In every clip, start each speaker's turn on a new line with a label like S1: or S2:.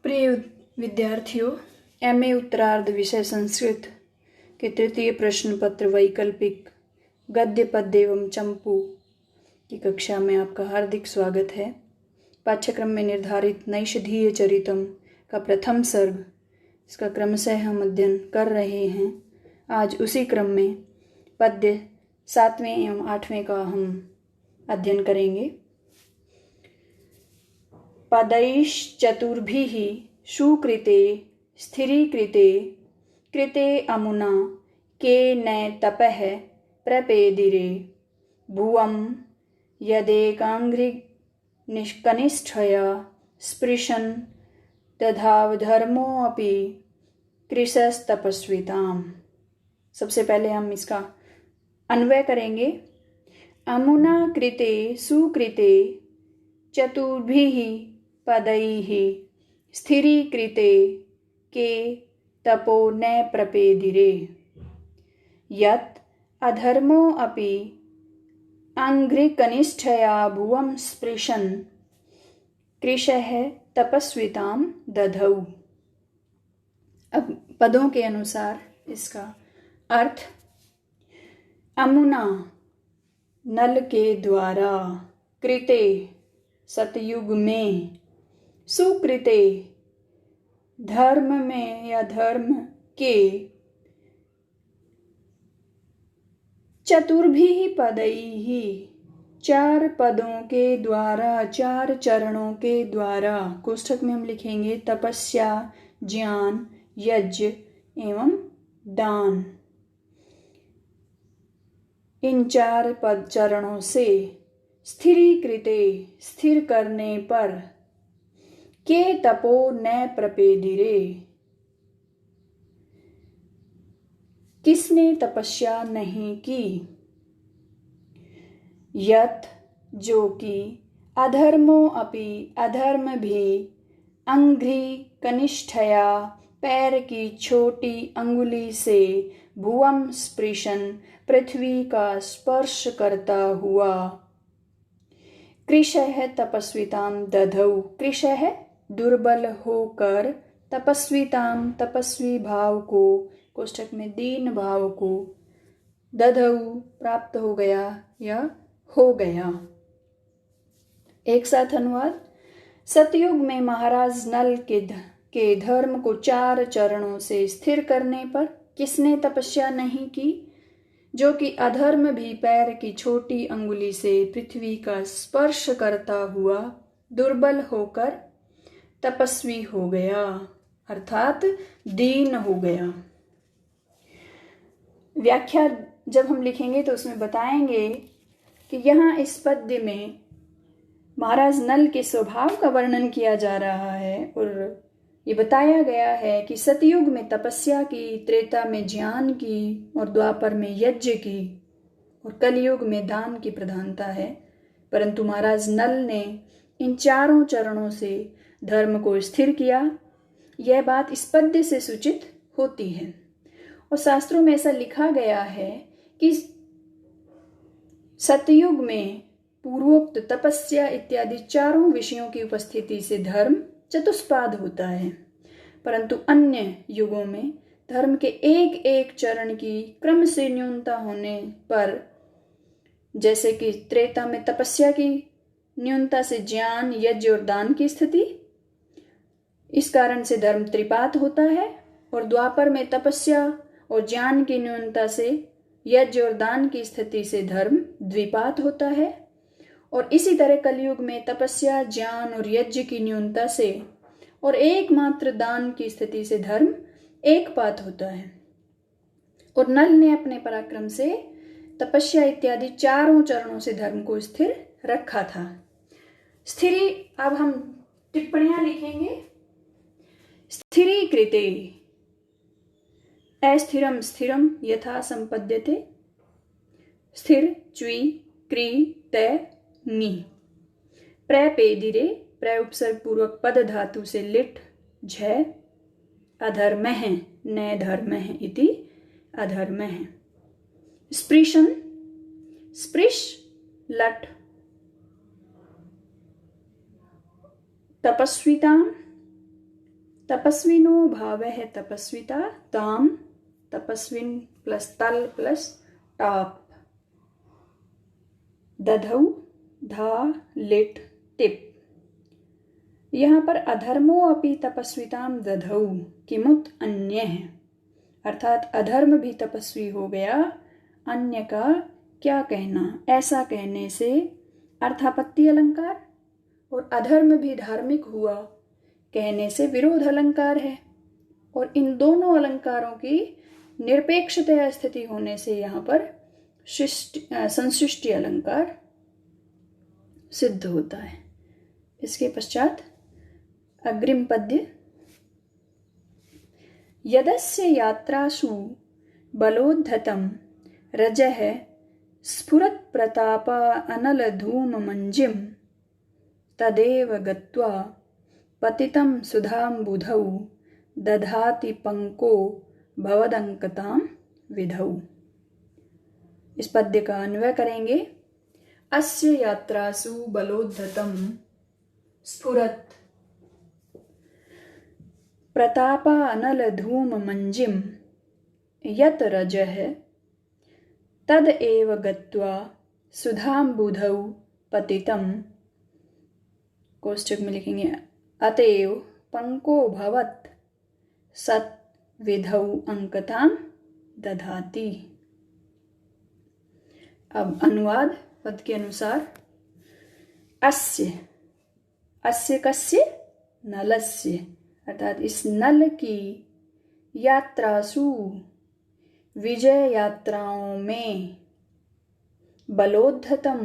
S1: प्रिय विद्यार्थियों, एमए उत्तरार्ध विषय संस्कृत के तृतीय प्रश्न पत्र वैकल्पिक गद्य पद्य एवं चंपू की कक्षा में आपका हार्दिक स्वागत है। पाठ्यक्रम में निर्धारित नैषधीय चरितम का प्रथम सर्ग, इसका क्रमशः हम अध्ययन कर रहे हैं। आज उसी क्रम में पद्य 7वें एवं 8वें का हम अध्ययन करेंगे। पदैश्चतुर्भिः सुकृते स्थिरीकृते कृते अमुना के न तपः प्रपेदिरे भुवं यदेकाङ्घ्रिकनिष्ठया स्पृशन् दधावधर्मोऽपि कृशस्तपस्विताम्। सबसे पहले हम इसका अन्वय करेंगे। अमुना कृते सुकृते चतुर्भिः पदैः स्थिरीकृते के तपो न प्रपेदिरे यत् अधर्मो अपि आङ्घ्रिकनिष्ठया भुवं स्पृशन् कृशः तपस्वितां दधौ। अब पदों के अनुसार इसका अर्थ। अमुना नल के द्वारा, कृते सतयुग में, सुकृते धर्म में या धर्म के, चतुर्भिः पदैः चार पदों के द्वारा, चार चरणों के द्वारा, कोष्ठक में हम लिखेंगे तपस्या, ज्ञान, यज्ञ एवं दान। इन चार पद चरणों से स्थिरीकृते स्थिर करने पर, के तपो न प्रपेदिरे किसने तपस्या नहीं की, यत् जो कि, अधर्मो अपि अधर्म भी, अंघ्रि कनिष्ठया पैर की छोटी अंगुली से, भुवं स्पृशन पृथ्वी का स्पर्श करता हुआ, कृशः तपस्वितां दधौ कृशः दुर्बल होकर, तपस्वितां तपस्वी भाव को, कोष्ठक में दीन भाव को, दधौ प्राप्त हो गया या हो गया। एक साथ अनुवाद। सतयुग में महाराज नल के धर्म को चार चरणों से स्थिर करने पर किसने तपस्या नहीं की, जो कि अधर्म भी पैर की छोटी अंगुली से पृथ्वी का स्पर्श करता हुआ दुर्बल होकर तपस्वी हो गया, अर्थात दीन हो गया। व्याख्या जब हम लिखेंगे तो उसमें बताएंगे कि यहाँ इस पद्य में महाराज नल के स्वभाव का वर्णन किया जा रहा है और ये बताया गया है कि सतयुग में तपस्या की, त्रेता में ज्ञान की और द्वापर में यज्ञ की और कलयुग में दान की प्रधानता है। परंतु महाराज नल ने इन चारों चरणों से धर्म को स्थिर किया। यह बात इस पद्य से सूचित होती है और शास्त्रों में ऐसा लिखा गया है कि सतयुग में पूर्वोक्त तपस्या इत्यादि चारों विषयों की उपस्थिति से धर्म चतुष्पाद होता है, परंतु अन्य युगों में धर्म के एक एक चरण की क्रम से न्यूनता होने पर, जैसे कि त्रेता में तपस्या की न्यूनता से ज्ञान, यज्ञ और दान की स्थिति, इस कारण से धर्म त्रिपात होता है, और द्वापर में तपस्या और ज्ञान की न्यूनता से यज्ञ और दान की स्थिति से धर्म द्विपात होता है, और इसी तरह कलयुग में तपस्या, ज्ञान और यज्ञ की न्यूनता से और एकमात्र दान की स्थिति से धर्म एकपात होता है। और नल ने अपने पराक्रम से तपस्या इत्यादि चारों चरणों से धर्म को स्थिर रखा था। स्थिरी, अब हम टिप्पणियां लिखेंगे। स्थिरीकृते, अस्थिरम स्थिरम यथा संपद्यते, स्थिर च्वी क्री तय नी, प्रपेदिरे प्र उपसर्ग पूर्वक पद धातु से लिट झ, अधर्मः न धर्मः इति अधर्मः, स्पृशन स्पृश लट, तपस्वितां तपस्विनो भावः तपस्विता ताम तपस्विन प्लस तल प्लस टाप दधौ धा लिट टिप। यहाँ पर अधर्मो अपि तपस्विताम दधौ किमुत अन्य है, अर्थात अधर्म भी तपस्वी हो गया, अन्य का क्या कहना। ऐसा कहने से अर्थापत्ति अलंकार और अधर्म भी धार्मिक हुआ कहने से विरोध अलंकार है, और इन दोनों अलंकारों की निरपेक्षतया स्थिति होने से यहाँ पर संशिष्टि अलंकार सिद्ध होता है। इसके पश्चात अग्रिम पद्य। यदस्य यात्रासु बलोद्धतं रजः स्फुरत् प्रतापा अनल धूम मंजिम तदेव गत्वा पतितं सुधाम्बुधौ दधाति पंको भवदंकतां विधौ। इस पद्य का अन्वय करेंगे। अस्य यात्रासु बलोद्धतं स्फुरत् प्रतापा अनल धूम मंजिम यत रजः तद एव गत्वा सुधाम्बुधौ पतितं, कोष्ठक में लिखेंगे अतएव पंको भवत सत विधौ अंकतां दधाति। अब अनुवाद पद के अनुसार। अस्य, अस्य कस्य, नलस्य, अर्थात इस नल की यात्रासु विजय यात्राओं में बलोद्धतम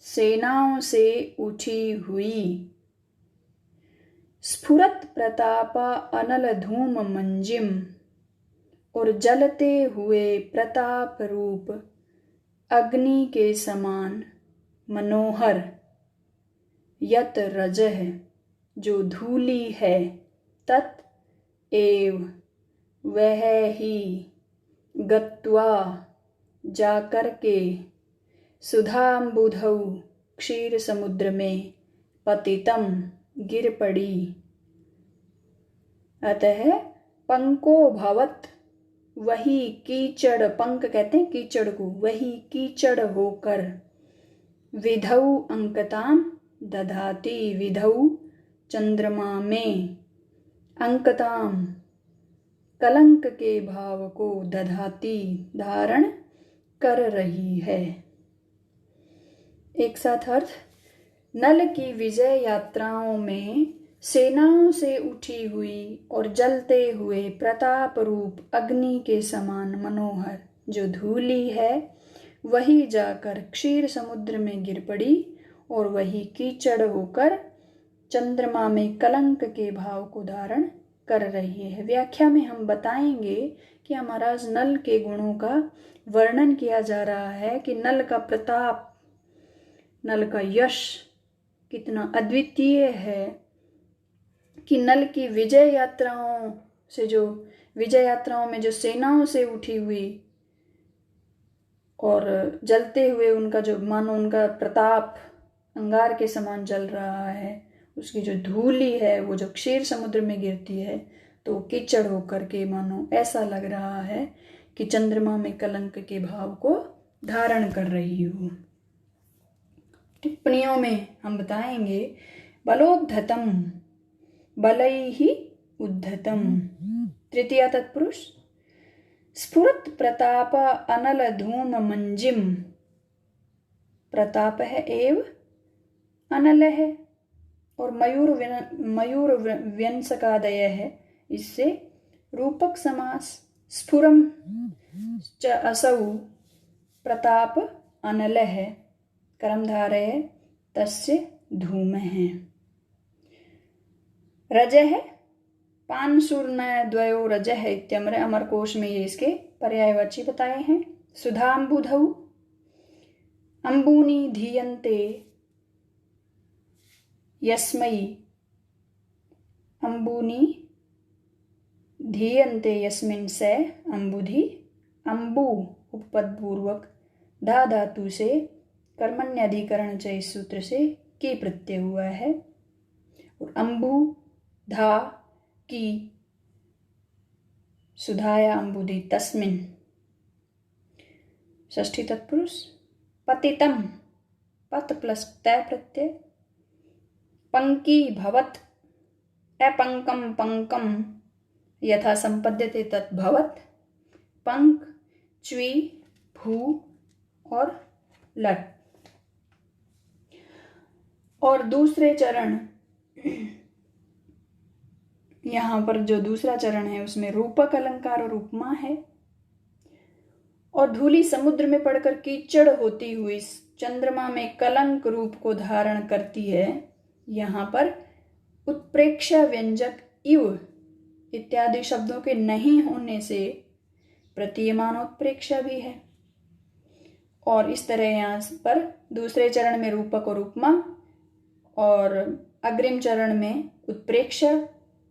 S1: सेनाओं से उठी हुई स्फुरत प्रतापा अनल धूम मंजिम और जलते हुए प्रताप रूप अग्नि के समान मनोहर यत रजः जो धूली है तत् एव वह ही गत्वा जाकर के सुधाम्बुधौ क्षीर समुद्र में पतितम गिर पड़ी। अतः पंको भवत वही कीचड़, पंक कहते हैं कीचड़ को, वही कीचड़ होकर विधौ अंकताम दधाति, विधौ चंद्रमा में, अंकताम कलंक के भाव को, दधाति धारण कर रही है। एक साथ अर्थ। नल की विजय यात्राओं में सेनाओं से उठी हुई और जलते हुए प्रताप रूप अग्नि के समान मनोहर जो धूली है वही जाकर क्षीर समुद्र में गिर पड़ी और वही कीचड़ होकर चंद्रमा में कलंक के भाव को धारण कर रही है। व्याख्या में हम बताएंगे कि महाराज नल के गुणों का वर्णन किया जा रहा है कि नल का प्रताप, नल का यश कितना अद्वितीय है, कि नल की विजय यात्राओं से, जो विजय यात्राओं में जो सेनाओं से उठी हुई और जलते हुए उनका जो मानो उनका प्रताप अंगार के समान जल रहा है, उसकी जो धूली है वो जो क्षीर समुद्र में गिरती है तो कीचड़ होकर के मानो ऐसा लग रहा है कि चंद्रमा में कलंक के भाव को धारण कर रही हो। टिप्पणियों में हम बताएंगे बलोद्धतम बलैहि उद्धतम, तृतीया तत्पुरुष, स्फुरत प्रताप अनल धूम मंजिम, प्रताप है एव अनल है और मयूर व्यंसकादय है, इससे रूपक समास, स्फुरम च असौ प्रताप अनल है, कर्मधारय तस्य धूम है। रजः पानसूर्ण द्वयो रजः इत्यमर, अमर कोश में ये इसके पर्यायवाची बताए हैं। सुधाम्बुधौ अंबूनी धीयन्ते यस्मै, अंबूनी धीयन्ते यस्मिन् से अंबुधि, अंबु उपपदपूर्वक धा धातु से कर्मण्यधिकरण च इस सूत्र से की प्रत्यय हुआ है और अंबु धा की सुधाया अम्बुदि तस्मिन्। षष्ठी तत्पुरुष पतितम, पत प्लस तय प्रत्यय, पंकी भवत, अपंकम पंकम यथा संपद्यते तत् भवत, पंक, च्वी, भू और लट। और दूसरे चरण, यहाँ पर जो दूसरा चरण है उसमें रूपक अलंकार और उपमा है। और धूली समुद्र में पड़कर कीचड़ होती हुई चंद्रमा में कलंक रूप को धारण करती है। यहाँ पर उत्प्रेक्षा व्यंजक इव इत्यादि शब्दों के नहीं होने से प्रतीयमान उत्प्रेक्षा भी है। और इस तरह यहाँ पर दूसरे चरण में रूपक और उपमा और अग्रिम चरण में उत्प्रेक्षा,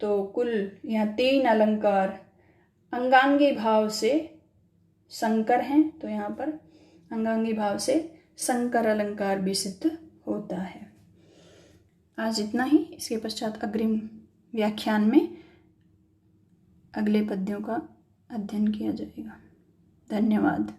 S1: तो कुल यहाँ 3 अलंकार अंगांगी भाव से संकर हैं। तो यहाँ पर अंगांगी भाव से संकर अलंकार भी सिद्ध होता है। आज इतना ही। इसके पश्चात अग्रिम व्याख्यान में अगले पद्यों का अध्ययन किया जाएगा। धन्यवाद।